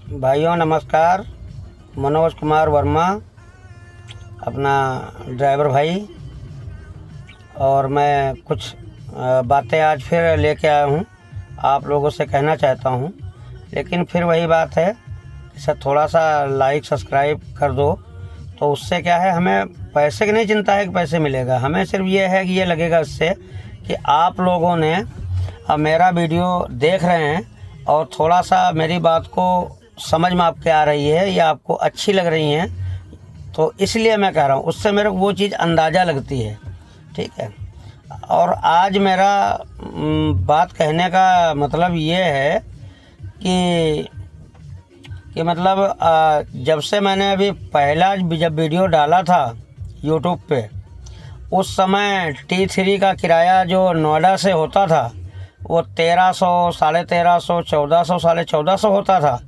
भाइयों नमस्कार। मनोज कुमार वर्मा अपना ड्राइवर भाई, और मैं कुछ बातें आज फिर लेके आया हूँ, आप लोगों से कहना चाहता हूँ। लेकिन फिर वही बात है कि सर थोड़ा सा लाइक सब्सक्राइब कर दो, तो उससे क्या है, हमें पैसे की नहीं चिंता है कि पैसे मिलेगा, हमें सिर्फ ये है कि ये लगेगा इससे कि आप लोगों ने अब मेरा वीडियो देख रहे हैं और थोड़ा सा मेरी बात को समझ में आपके आ रही है या आपको अच्छी लग रही हैं, तो इसलिए मैं कह रहा हूँ, उससे मेरे को वो चीज़ अंदाज़ा लगती है। ठीक है। और आज मेरा बात कहने का मतलब ये है कि मतलब जब से मैंने अभी पहला जब वीडियो डाला था यूट्यूब पे, उस समय T3 का किराया जो नोएडा से होता था वो 1300, 1350, 1400, 1450 होता था।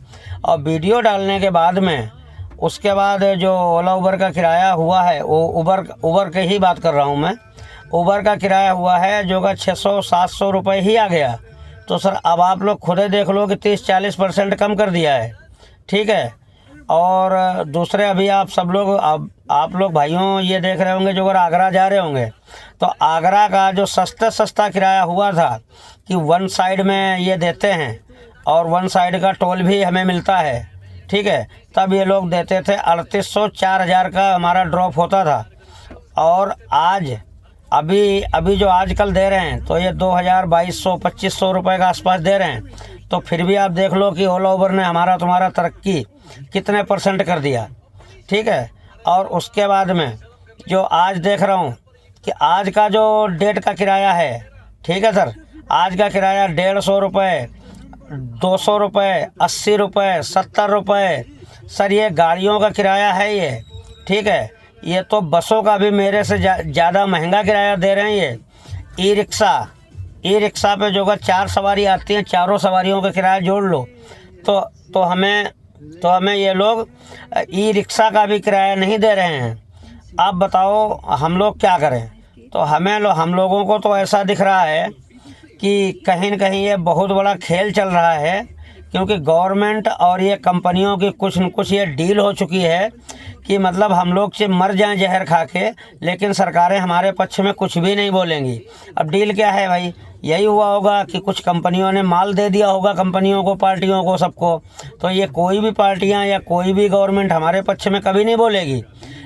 और वीडियो डालने के बाद में उसके बाद जो ओला उबर का किराया हुआ है, वो उबर के ही बात कर रहा हूँ मैं, उबर का किराया हुआ है जो का 600-700 रुपये ही आ गया। तो सर अब आप लोग खुद ही देख लो कि 30-40% कम कर दिया है। ठीक है। और दूसरे अभी आप सब लोग आप लोग भाइयों ये देख रहे होंगे, जो अगर आगरा जा रहे होंगे तो आगरा का जो सस्ता किराया हुआ था कि वन साइड में ये देते हैं और वन साइड का टोल भी हमें मिलता है। ठीक है। तब ये लोग देते थे 3800, 4000 का हमारा ड्रॉप होता था। और आज अभी जो आजकल दे रहे हैं तो ये 2000, 2200, 2500 रुपये का आसपास दे रहे हैं। तो फिर भी आप देख लो कि ओला उबर ने हमारा तुम्हारा तरक्की कितने % कर दिया। ठीक है। और उसके बाद में जो आज देख रहा हूँ कि आज का जो डेट का किराया है, ठीक है सर, आज का किराया 150 रुपये, 200 रुपये, 80 रुपये, 70 रुपये। सर ये गाड़ियों का किराया है ये। ठीक है। ये तो बसों का भी मेरे से ज़्यादा महंगा किराया दे रहे हैं ये। ई रिक्शा पे जो का 4 सवारी आती हैं, चारों सवारियों का किराया जोड़ लो तो हमें ये लोग ई रिक्शा का भी किराया नहीं दे रहे हैं। आप बताओ हम लोग क्या करें। तो हम लोगों को तो ऐसा दिख रहा है कि कहीं न कहीं ये बहुत बड़ा खेल चल रहा है, क्योंकि गवर्नमेंट और ये कंपनियों की कुछ न कुछ ये डील हो चुकी है कि मतलब हम लोग से मर जाएं जहर खा के, लेकिन सरकारें हमारे पक्ष में कुछ भी नहीं बोलेंगी। अब डील क्या है भाई, यही हुआ होगा कि कुछ कंपनियों ने माल दे दिया होगा कंपनियों को, पार्टियों को, सबको। तो ये कोई भी पार्टियां या कोई भी गवर्नमेंट हमारे पक्ष में कभी नहीं बोलेगी।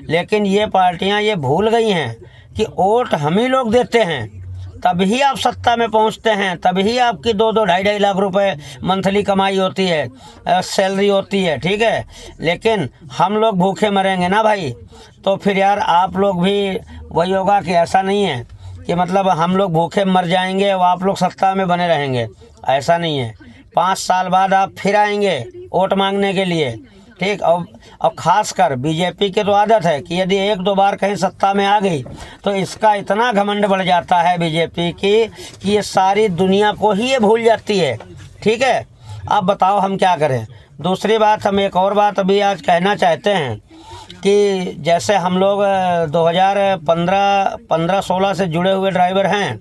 लेकिन ये पार्टियां ये भूल गई हैं कि वोट हम ही लोग देते हैं, तभी आप सत्ता में पहुंचते हैं, तभी आपकी 2-2, 2.5 लाख रुपए मंथली कमाई होती है, सैलरी होती है। ठीक है। लेकिन हम लोग भूखे मरेंगे ना भाई, तो फिर यार आप लोग भी वही होगा कि ऐसा नहीं है कि मतलब हम लोग भूखे मर जाएंगे और आप लोग सत्ता में बने रहेंगे। ऐसा नहीं है। 5 साल बाद आप फिर आएंगे वोट मांगने के लिए। ठीक। और ख़ासकर बीजेपी की तो आदत है कि यदि 1-2 बार कहीं सत्ता में आ गई तो इसका इतना घमंड बढ़ जाता है बीजेपी की कि ये सारी दुनिया को ही ये भूल जाती है। ठीक है। अब बताओ हम क्या करें। दूसरी बात, हम एक और बात अभी आज कहना चाहते हैं कि जैसे हम लोग 2015-16 से जुड़े हुए ड्राइवर हैं,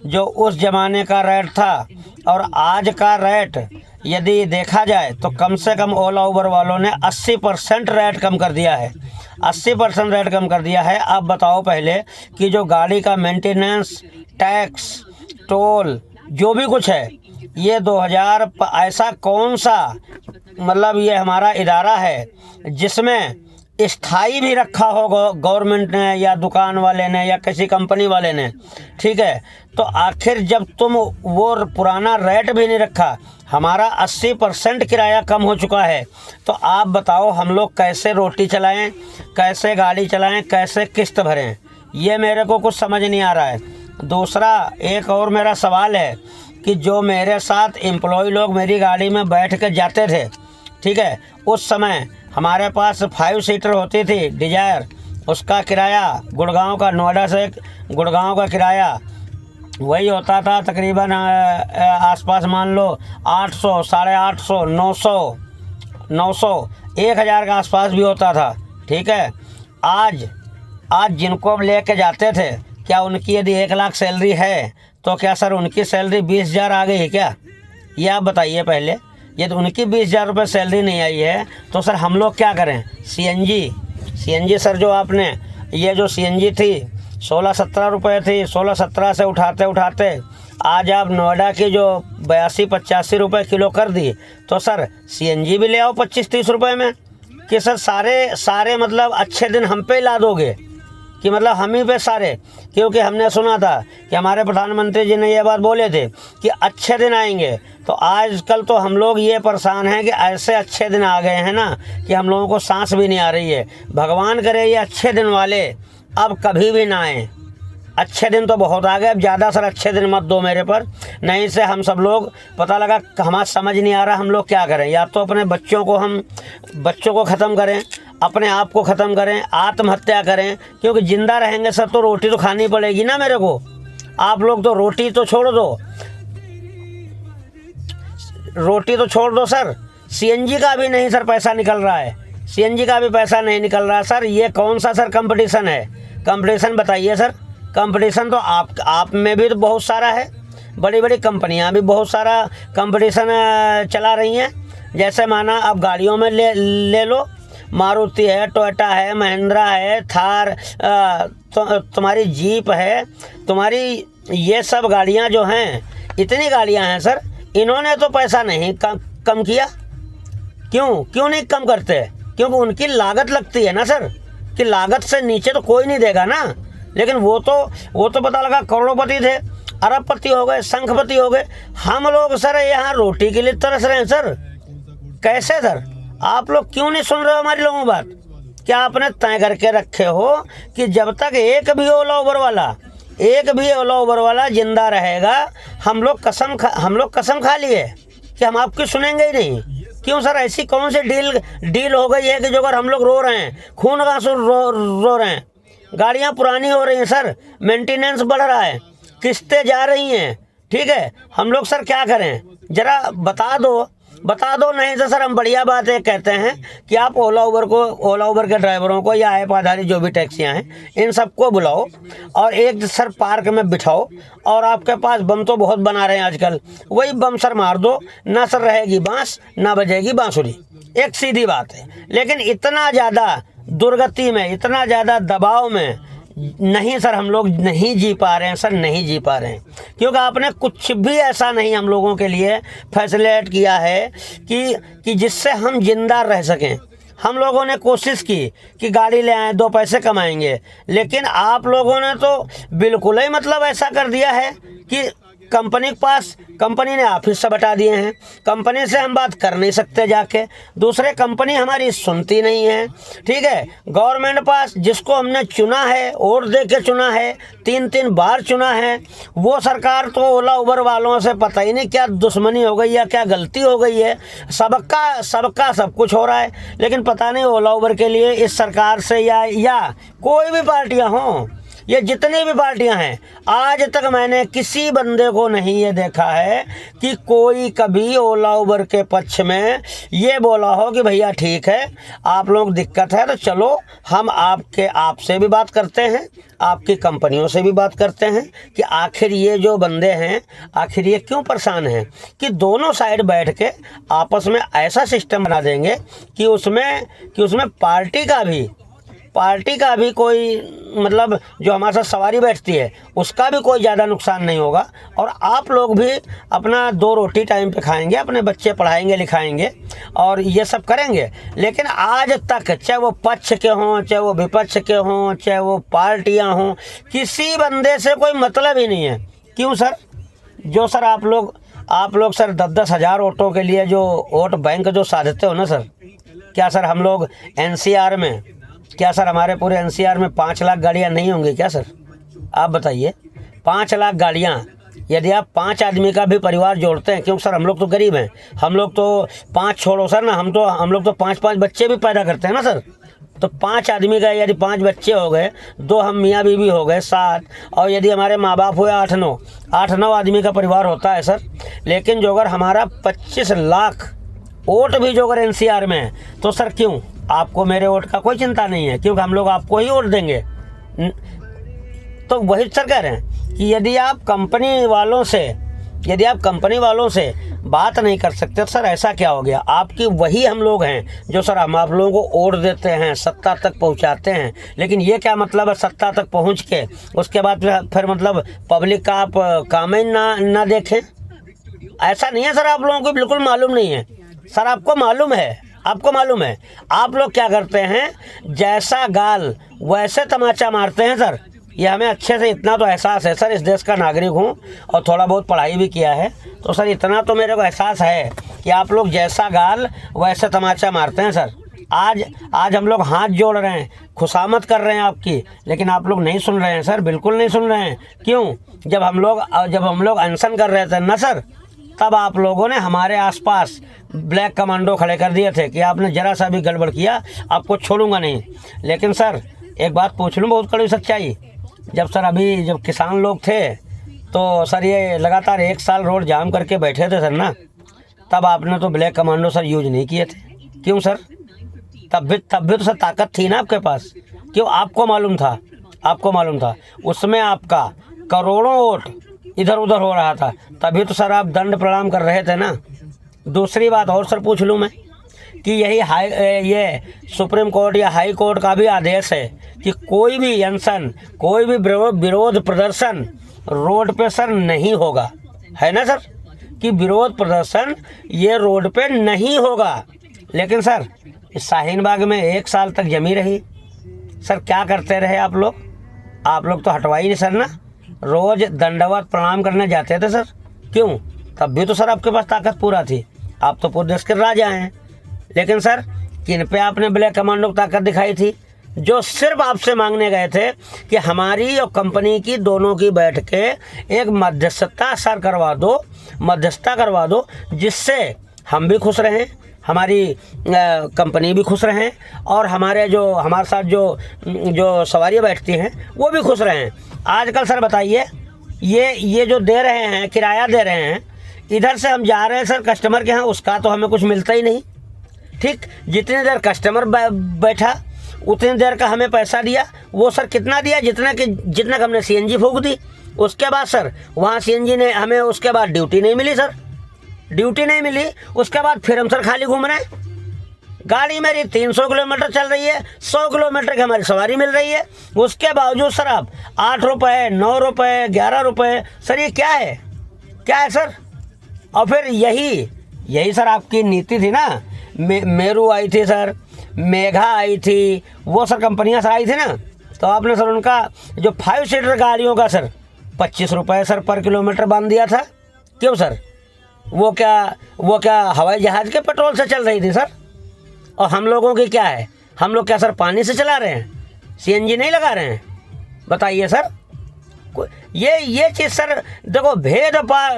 जो उस ज़माने का रेट था और आज का रेट यदि देखा जाए तो कम से कम ओला उबर वालों ने 80% रेट कम कर दिया है। 80% रेट कम कर दिया है। आप बताओ पहले कि जो गाड़ी का मेंटेनेंस, टैक्स, टोल, जो भी कुछ है, ये 2000 ऐसा कौन सा मतलब ये हमारा इदारा है जिसमें स्थाई भी रखा हो गवर्नमेंट ने या दुकान वाले ने या किसी कंपनी वाले ने। ठीक है। तो आखिर जब तुम वो पुराना रेट भी नहीं रखा, हमारा 80% किराया कम हो चुका है, तो आप बताओ हम लोग कैसे रोटी चलाएं, कैसे गाड़ी चलाएं, कैसे किस्त भरें, ये मेरे को कुछ समझ नहीं आ रहा है। दूसरा एक और मेरा सवाल है कि जो मेरे साथ एम्प्लॉय लोग मेरी गाड़ी में बैठ के जाते थे, ठीक है, उस समय हमारे पास 5 सीटर होती थी डिजायर, उसका किराया गुड़गांव का, नोएडा से गुड़गांव का किराया वही होता था तकरीबन आसपास मान लो 800, 850, 900, 1000 के आसपास भी होता था। ठीक है। आज जिनको लेके जाते थे, क्या उनकी यदि 1 लाख सैलरी है तो क्या सर उनकी सैलरी 20,000 आ गई है क्या? ये आप बताइए पहले। ये तो उनकी 20,000 रुपये सैलरी नहीं आई है, तो सर हम लोग क्या करें? सीएनजी सर, जो आपने ये जो सीएनजी थी 16-17 रुपये थी, 16-17 से उठाते उठाते आज आप नोएडा की जो 82-85 रुपये किलो कर दी, तो सर सीएनजी भी ले आओ 25-30 रुपये में, कि सर सारे मतलब अच्छे दिन हम पे ला दोगे, कि मतलब हम ही पे सारे। क्योंकि हमने सुना था कि हमारे प्रधानमंत्री जी ने ये बात बोले थे कि अच्छे दिन आएंगे, तो आजकल तो हम लोग ये परेशान हैं कि ऐसे अच्छे दिन आ गए हैं ना कि हम लोगों को सांस भी नहीं आ रही है। भगवान करे ये अच्छे दिन वाले अब कभी भी ना आए। अच्छे दिन तो बहुत आ गए, अब ज़्यादा सर अच्छे दिन मत दो मेरे पर, नहीं से हम सब लोग पता लगा हमारा समझ नहीं आ रहा हम लोग क्या करें। या तो अपने बच्चों को ख़त्म करें, अपने आप को ख़त्म करें, आत्महत्या करें, क्योंकि ज़िंदा रहेंगे सर तो रोटी तो खानी पड़ेगी ना मेरे को। आप लोग तो रोटी तो छोड़ दो सर, सीएनजी का भी नहीं सर पैसा निकल रहा है, सीएनजी का भी पैसा नहीं निकल रहा सर। ये कौन सा सर कंपटीशन है? कंपटीशन बताइए सर। कंपटीशन तो आप में भी तो बहुत सारा है, बड़ी बड़ी कंपनियां भी बहुत सारा कंपटीशन चला रही हैं। जैसे माना अब गाड़ियों में ले लो, मारुति है, टोयोटा है, महिंद्रा है, थार, तुम्हारी जीप है, तुम्हारी ये सब गाड़ियां जो हैं, इतनी गाड़ियां हैं सर, इन्होंने तो पैसा नहीं कम किया। क्यों नहीं कम करते? क्योंकि उनकी लागत लगती है ना सर, कि लागत से नीचे तो कोई नहीं देगा ना। लेकिन वो तो पता लगा करोड़पति थे, अरबपति हो गए, शंखपति हो गए। हम लोग सर यहाँ रोटी के लिए तरस रहे हैं सर। कैसे सर? आप लोग क्यों नहीं सुन रहे हो हमारी लोगों की बात? क्या आपने तय करके रखे हो कि जब तक एक भी ओला उबर वाला जिंदा रहेगा, हम लोग कसम खा लिए कि हम आपकी सुनेंगे ही नहीं। क्यों सर? ऐसी कौन सी डील हो गई है कि जो अगर हम लोग रो रहे हैं, खून का आंसू रो रहे हैं, गाड़ियां पुरानी हो रही हैं सर, मेंटेनेंस बढ़ रहा है, किस्तें जा रही हैं, ठीक है, हम लोग सर क्या करें? जरा बता दो। नहीं तो सर हम बढ़िया बात है कहते हैं कि आप ओला उबर के ड्राइवरों को या ऐप आधारित जो भी टैक्सियां हैं, इन सबको बुलाओ और एक सर पार्क में बिठाओ, और आपके पास बम तो बहुत बना रहे हैं आजकल, वही बम सर मार दो, ना सर रहेगी बांस ना बजेगी बांसुरी। एक सीधी बात है। लेकिन इतना ज़्यादा दुर्गति में, इतना ज़्यादा दबाव में नहीं सर, हम लोग नहीं जी पा रहे हैं सर, नहीं जी पा रहे हैं। क्योंकि आपने कुछ भी ऐसा नहीं हम लोगों के लिए फैसिलिटेट किया है कि जिससे हम जिंदा रह सकें। हम लोगों ने कोशिश की कि गाड़ी ले आएँ, 2 पैसे कमाएंगे, लेकिन आप लोगों ने तो बिल्कुल ही मतलब ऐसा कर दिया है कि कंपनी के पास, कंपनी ने ऑफिस से बता दिए हैं, कंपनी से हम बात कर नहीं सकते जाके, दूसरे कंपनी हमारी सुनती नहीं है, ठीक है। गवर्नमेंट पास जिसको हमने चुना है, वोट दे के चुना है, 3-3 बार चुना है, वो सरकार तो ओला उबर वालों से पता ही नहीं क्या दुश्मनी हो गई या क्या गलती हो गई है। सबका सब कुछ हो रहा है, लेकिन पता नहीं ओला उबर के लिए इस सरकार से या कोई भी पार्टियां हों, ये जितनी भी पार्टियां हैं, आज तक मैंने किसी बंदे को नहीं ये देखा है कि कोई कभी ओला उबर के पक्ष में ये बोला हो कि भैया ठीक है, आप लोग दिक्कत है तो चलो हम आपसे भी बात करते हैं, आपकी कंपनियों से भी बात करते हैं कि आखिर ये जो बंदे हैं आखिर ये क्यों परेशान हैं, कि दोनों साइड बैठ के आपस में ऐसा सिस्टम बना देंगे कि उसमें पार्टी का भी कोई मतलब जो हमारे साथ सवारी बैठती है उसका भी कोई ज़्यादा नुकसान नहीं होगा, और आप लोग भी अपना 2 रोटी टाइम पे खाएंगे, अपने बच्चे पढ़ाएंगे लिखाएंगे और ये सब करेंगे। लेकिन आज तक चाहे वो पक्ष के हों, चाहे वो विपक्ष के हों, चाहे वो पार्टियां हों, किसी बंदे से कोई मतलब ही नहीं है। क्यों सर? जो सर आप लोग सर 10-10 हज़ार वोटों के लिए जो वोट बैंक जो साधते हो ना सर, क्या सर हम लोग एनसीआर में, क्या सर हमारे पूरे एनसीआर में 5 लाख गाड़ियाँ नहीं होंगी क्या सर? आप बताइए, 5 लाख गाड़ियाँ यदि आप 5 आदमी का भी परिवार जोड़ते हैं, क्योंकि सर हम लोग तो गरीब हैं, हम लोग तो 5 छोड़ो सर ना, हम लोग तो 5-5 बच्चे भी पैदा करते हैं ना सर। तो 5 आदमी का यदि 5 बच्चे हो गए, 2 हम मियाँ बीवी हो गए 7, और यदि हमारे माँ बाप हुए 8-9 आदमी का परिवार होता है सर। लेकिन जो अगर हमारा 25 लाख वोट भी जो अगर एनसीआर में है, तो सर क्यों आपको मेरे वोट का कोई चिंता नहीं है, क्योंकि हम लोग आपको ही वोट देंगे। तो वही सर कह रहे हैं कि यदि आप कंपनी वालों से बात नहीं कर सकते। सर ऐसा क्या हो गया? आपकी वही हम लोग हैं जो सर हम आप लोगों को वोट देते हैं, सत्ता तक पहुंचाते हैं, लेकिन ये क्या मतलब है सत्ता तक पहुंच के उसके बाद फिर मतलब पब्लिक का आप काम ही ना देखें? ऐसा नहीं है सर, आप लोगों को बिल्कुल मालूम नहीं है सर। आपको मालूम है, आपको मालूम है आप लोग क्या करते हैं, जैसा गाल वैसे तमाचा मारते हैं सर। ये हमें अच्छे से इतना तो एहसास है सर, इस देश का नागरिक हूँ और थोड़ा बहुत पढ़ाई भी किया है, तो सर इतना तो मेरे को एहसास है कि आप लोग जैसा गाल वैसे तमाचा मारते हैं सर। आज हम लोग हाथ जोड़ रहे हैं, खुशामद कर रहे हैं आपकी, लेकिन आप लोग नहीं सुन रहे हैं सर, बिल्कुल नहीं सुन रहे हैं। क्यों? जब हम लोग अनशन कर रहे थे ना सर, तब आप लोगों ने हमारे आसपास ब्लैक कमांडो खड़े कर दिए थे कि आपने ज़रा सा भी गड़बड़ किया आपको छोड़ूंगा नहीं। लेकिन सर एक बात पूछ लूँ, बहुत कड़वी सच्चाई, जब किसान लोग थे तो सर ये लगातार 1 साल रोड जाम करके बैठे थे सर ना, तब आपने तो ब्लैक कमांडो सर यूज नहीं किए थे। क्यों सर? तब भी तो सर ताकत थी ना आपके पास। क्यों? आपको मालूम था उसमें आपका करोड़ों वोट इधर उधर हो रहा था, तभी तो सर आप दंड प्रणाम कर रहे थे ना। दूसरी बात और सर पूछ लूँ मैं कि ये सुप्रीम कोर्ट या हाई कोर्ट का भी आदेश है कि कोई भी अनशन, कोई भी विरोध प्रदर्शन रोड पे सर नहीं होगा, है ना सर? कि विरोध प्रदर्शन ये रोड पे नहीं होगा। लेकिन सर इस शाहीन बाग में 1 साल तक जमी रही सर, क्या करते रहे आप लोग तो हटवाई नहीं सर ना, रोज दंडवत प्रणाम करने जाते थे सर। क्यों? तब भी तो सर आपके पास ताकत पूरा थी, आप तो पूरे देश के राजा हैं। लेकिन सर किन पे आपने ब्लैक कमांडो की ताकत दिखाई थी? जो सिर्फ आपसे मांगने गए थे कि हमारी और कंपनी की दोनों की बैठ के एक मध्यस्थता करवा दो, जिससे हम भी खुश रहें, हमारी कंपनी भी खुश रहें और हमारे साथ जो सवारियाँ बैठती हैं वो भी खुश रहें। आजकल सर बताइए, ये जो दे रहे हैं, किराया दे रहे हैं, इधर से हम जा रहे हैं सर कस्टमर के यहाँ, उसका तो हमें कुछ मिलता ही नहीं। ठीक, जितनी देर कस्टमर बैठा उतनी देर का हमें पैसा दिया, वो सर कितना दिया? जितना कि हमने सीएनजी फूंक दी। उसके बाद सर वहाँ सीएनजी ने हमें, उसके बाद ड्यूटी नहीं मिली सर, उसके बाद फिर हम सर खाली घूम रहे हैं। गाड़ी मेरी 300 किलोमीटर चल रही है, 100 किलोमीटर की हमारी सवारी मिल रही है, उसके बावजूद सर आप 8 रुपये, 9 रुपये, 11 रुपये, सर ये क्या है सर? और फिर यही सर आपकी नीति थी ना। मेरू आई थी सर, मेघा आई थी, वो सर कंपनियां सर आई थी ना, तो आपने सर उनका जो 5 सीटर गाड़ियों का सर 25 रुपये सर पर किलोमीटर बांध दिया था। क्यों सर? वो क्या हवाई जहाज़ के पेट्रोल से चल रही थी सर? और हम लोगों की क्या है? हम लोग क्या सर पानी से चला रहे हैं? सीएनजी नहीं लगा रहे हैं? बताइए सर। ये चीज़ सर देखो,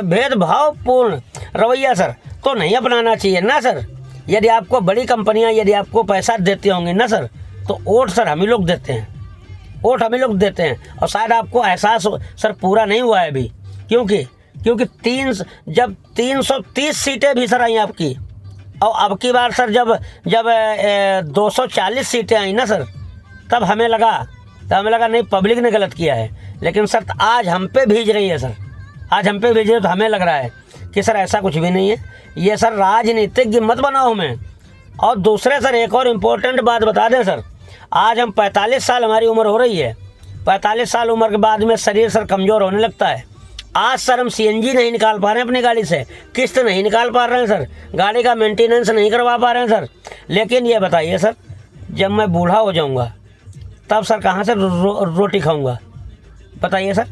भेदभावपूर्ण रवैया सर तो नहीं अपनाना चाहिए ना सर। यदि आपको बड़ी कंपनियां यदि आपको पैसा देती होंगी ना सर, तो वोट सर हम ही लोग देते हैं। और शायद आपको एहसास सर पूरा नहीं हुआ है अभी, क्योंकि जब 330 सीटें भी सर आई आपकी, और अब की बार सर जब 240 सीटें आई ना सर, तब हमें लगा नहीं पब्लिक ने गलत किया है। लेकिन सर आज हम पे भेज रही है तो हमें लग रहा है कि सर ऐसा कुछ भी नहीं है। ये सर राजनीतिज्ञ मत बनाओ हमें। और दूसरे सर एक और इम्पोर्टेंट बात बता दें सर, आज हम 45 साल हमारी उम्र हो रही है, 45 साल उम्र के बाद में शरीर सर कमज़ोर होने लगता है। आज सर हम सीएनजी नहीं निकाल पा रहे हैं अपनी गाड़ी से, किस्त नहीं निकाल पा रहे हैं सर, गाड़ी का मेंटेनेंस नहीं करवा पा रहे हैं सर। लेकिन ये बताइए सर, जब मैं बूढ़ा हो जाऊंगा तब सर कहाँ से रोटी खाऊंगा? बताइए सर।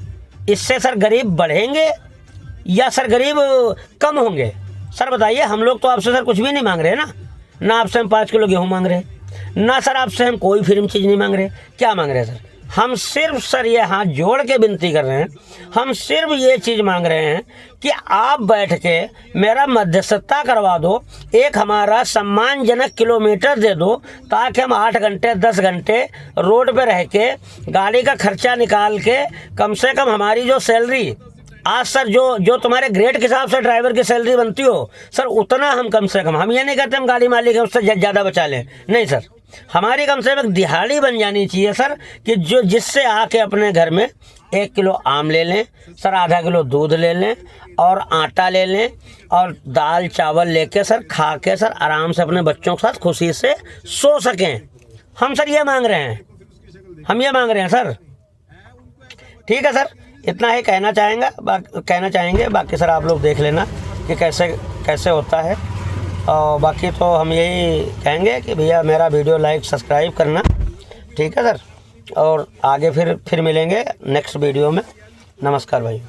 इससे सर गरीब बढ़ेंगे या सर गरीब कम होंगे? सर बताइए। हम लोग तो आपसे सर कुछ भी नहीं मांग रहे ना आपसे हम 5 किलो गेहूँ मांग रहे, ना सर आपसे हम कोई फ्री चीज़ नहीं मांग रहे। क्या मांग रहे हैं सर? हम सिर्फ सर ये हाथ जोड़ के विनती कर रहे हैं, हम सिर्फ ये चीज़ मांग रहे हैं कि आप बैठ के मेरा मध्यस्थता करवा दो, एक हमारा सम्मानजनक किलोमीटर दे दो, ताकि हम 8 घंटे 10 घंटे रोड पे रह के गाड़ी का खर्चा निकाल के कम से कम हमारी जो सैलरी आज सर जो तुम्हारे ग्रेड के हिसाब से ड्राइवर की सैलरी बनती हो सर, उतना हम कम से कम, हम ये नहीं कहते हम गाड़ी मालिक है उससे ज़्यादा बचा लें, नहीं सर, हमारी कम से कम दिहाड़ी बन जानी चाहिए सर, कि जिससे आके अपने घर में 1 किलो आम ले लें सर, आधा किलो दूध ले लें और आटा ले लें और दाल चावल लेके सर खा के सर आराम से अपने बच्चों के साथ खुशी से सो सकें। हम सर ये मांग रहे हैं, हम ये मांग रहे हैं सर। ठीक है सर, इतना ही कहना चाहेंगे। बाकी सर आप लोग देख लेना कि कैसे होता है। और बाकी तो हम यही कहेंगे कि भैया मेरा वीडियो लाइक सब्सक्राइब करना। ठीक है सर, और आगे फिर मिलेंगे नेक्स्ट वीडियो में। नमस्कार भाई।